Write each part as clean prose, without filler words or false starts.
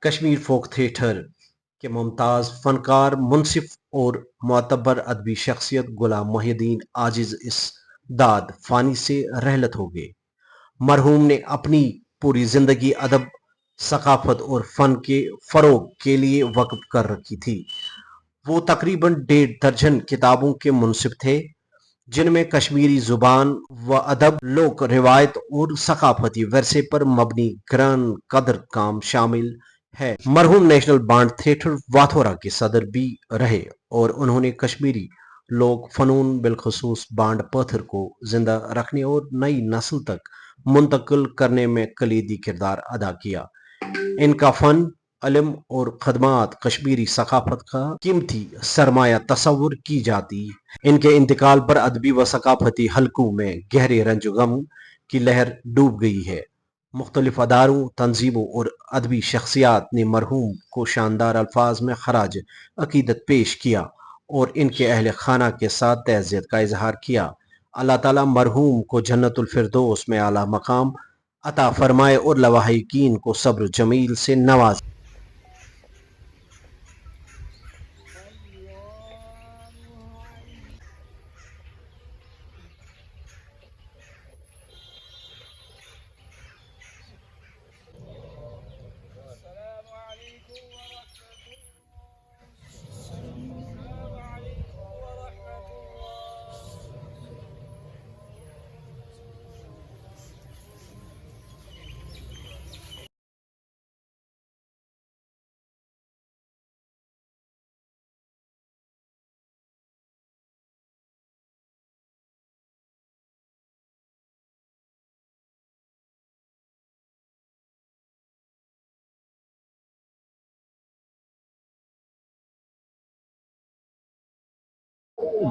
Kashmir folk theatre کے ممتاز فنکار، منصف اور معتبر ادبی شخصیت غلام محی الدین عاجز اس داد فانی سے رحلت ہو گئے۔ مرحوم نے اپنی پوری زندگی ادب، ثقافت اور فن کے فروغ کے لیے وقف کر رکھی تھی۔ وہ تقریباً 1.5 درجن کتابوں کے منصف تھے، جن میں کشمیری زبان و ادب، لوک روایت اور ثقافتی ورثے پر مبنی گران قدر کام شامل ہے۔ مرحوم نیشنل بانڈ تھیٹر واتھورا کے صدر بھی رہے اور انہوں نے کشمیری لوک فنون بالخصوص بانڈ پتھر کو زندہ رکھنے اور نئی نسل تک منتقل کرنے میں کلیدی کردار ادا کیا۔ ان کا فن، علم اور خدمات کشمیری ثقافت کا قیمتی سرمایہ تصور کی جاتی ہے۔ ان کے انتقال پر ادبی و ثقافتی حلقوں میں گہرے رنج و غم کی لہر ڈوب گئی ہے۔ مختلف اداروں، تنظیموں اور ادبی شخصیات نے مرحوم کو شاندار الفاظ میں خراج عقیدت پیش کیا اور ان کے اہل خانہ کے ساتھ تعزیت کا اظہار کیا۔ اللہ تعالیٰ مرحوم کو جنت الفردوس میں اعلیٰ مقام عطا فرمائے اور لواحقین کو صبر جمیل سے نوازے۔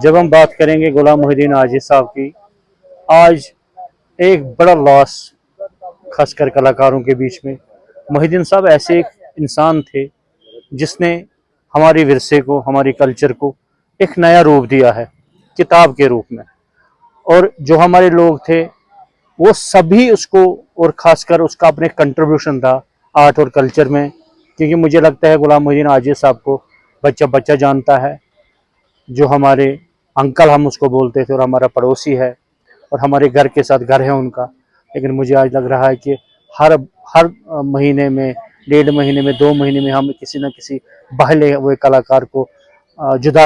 جب ہم بات کریں گے غلام محی الدین عاجز صاحب کی، آج ایک بڑا لاس خاص کر کلاکاروں کے بیچ میں۔ محی الدین صاحب ایسے ایک انسان تھے جس نے ہماری ورثے کو، ہماری کلچر کو ایک نیا روپ دیا ہے کتاب کے روپ میں، اور جو ہمارے لوگ تھے وہ سبھی اس کو، اور خاص کر اس کا اپنے کنٹریبیوشن تھا آرٹ اور کلچر میں، کیونکہ مجھے لگتا ہے غلام محی الدین عاجز صاحب کو بچہ بچہ جانتا ہے۔ جو ہمارے انکل ہم اس کو بولتے تھے اور ہمارا پڑوسی ہے اور ہمارے گھر کے ساتھ گھر ہے ان کا، لیکن مجھے آج لگ رہا ہے کہ ہر مہینے میں، 1.5 مہینے میں، 2 مہینے میں ہم کسی نہ کسی باہلے ہوئے کلاکار کو جدا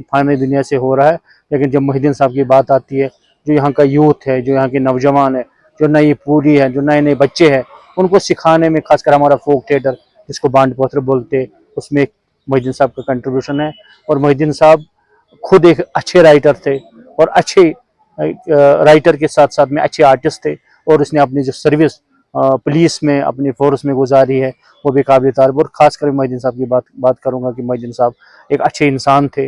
فانی دنیا سے ہو رہا ہے۔ لیکن جب محی الدین صاحب کی بات آتی ہے، جو یہاں کا یوتھ ہے، جو یہاں کے نوجوان ہے، جو نئی پوری ہے، جو نئے نئے بچے ہیں، ان کو سکھانے میں خاص کر ہمارا فوک تھیٹر جس کو بانڈ پوتھر بولتے، اس میں محی الدین صاحب کا کنٹریبیوشن ہے۔ اور محی الدین صاحب خود ایک اچھے رائٹر تھے اور اچھے رائٹر کے ساتھ ساتھ میں اچھے آرٹسٹ تھے، اور اس نے اپنی جو سروس پولیس میں، اپنی فورس میں گزاری ہے وہ بھی قابل تعریف۔ اور خاص کر محی الدین صاحب کی بات کروں گا کہ محی الدین صاحب ایک اچھے انسان تھے،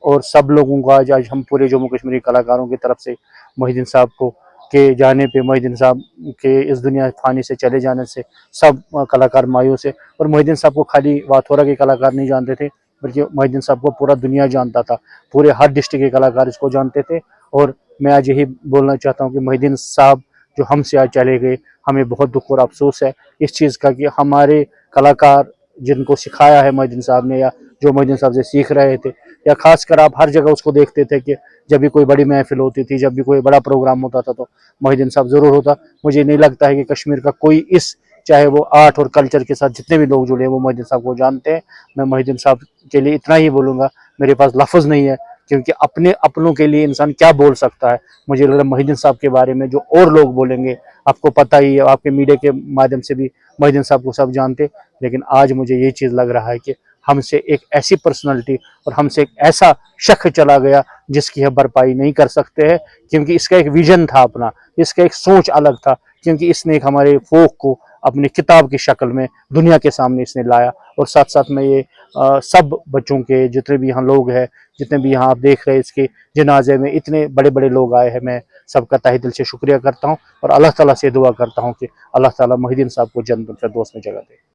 اور سب لوگوں کو آج ہم پورے جموں کشمیری کلاکاروں کی طرف سے محی الدین صاحب کو کے جانے پہ، محی الدین صاحب کے اس دنیا فانی سے چلے جانے سے سب کلاکار مایوس ہے۔ اور محی الدین صاحب کو خالی واتھورا کے کلاکار نہیں جانتے تھے، بلکہ محی الدین صاحب کو پورا دنیا جانتا تھا، پورے ہر ڈسٹرکٹ کے کلاکار اس کو جانتے تھے۔ اور میں آج یہی بولنا چاہتا ہوں کہ محی الدین صاحب جو ہم سے آج چلے گئے، ہمیں بہت دکھ اور افسوس ہے اس چیز کا کہ ہمارے کلاکار جن کو سکھایا ہے محی الدین صاحب نے، یا جو محی الدین صاحب سے سیکھ رہے تھے، یا خاص کر آپ ہر جگہ اس کو دیکھتے تھے کہ جب بھی کوئی بڑی محفل ہوتی تھی، جب بھی کوئی بڑا پروگرام ہوتا تھا تو محی الدین صاحب ضرور ہوتا۔ مجھے نہیں لگتا ہے کہ کشمیر کا کوئی چاہے وہ آرٹ اور کلچر کے ساتھ جتنے بھی لوگ جڑے ہیں وہ محی الدین صاحب کو جانتے ہیں۔ میں محی الدین صاحب کے لیے اتنا ہی بولوں گا، میرے پاس لفظ نہیں ہے، کیونکہ اپنے اپنوں کے لیے انسان کیا بول سکتا ہے۔ مجھے لگ رہا ہے محی الدین صاحب کے بارے میں جو اور لوگ بولیں گے، آپ کو پتہ ہی ہے، آپ کے میڈیا کے مادھیم سے بھی محی الدین صاحب کو سب جانتے، لیکن آج مجھے یہ چیز لگ رہا ہے کہ ہم سے ایک ایسی پرسنالٹی اور ہم سے ایک ایسا شخص چلا گیا جس کی ہم بھرپائی نہیں کر سکتے ہیں، کیونکہ اس کا ایک ویژن تھا اپنا، اس کا ایک سوچ الگ تھا، کیونکہ اس نے ایک ہمارے فوک کو اپنی کتاب کی شکل میں دنیا کے سامنے اس نے لایا۔ اور ساتھ ساتھ میں یہ سب بچوں کے جتنے بھی یہاں لوگ ہیں، جتنے بھی یہاں آپ دیکھ رہے ہیں، اس کے جنازے میں اتنے بڑے بڑے لوگ آئے ہیں، میں سب کا تہہ دل سے شکریہ کرتا ہوں اور اللہ تعالیٰ سے دعا کرتا ہوں کہ اللہ تعالیٰ محی الدین صاحب کو جنت الفردوس میں جگہ دے۔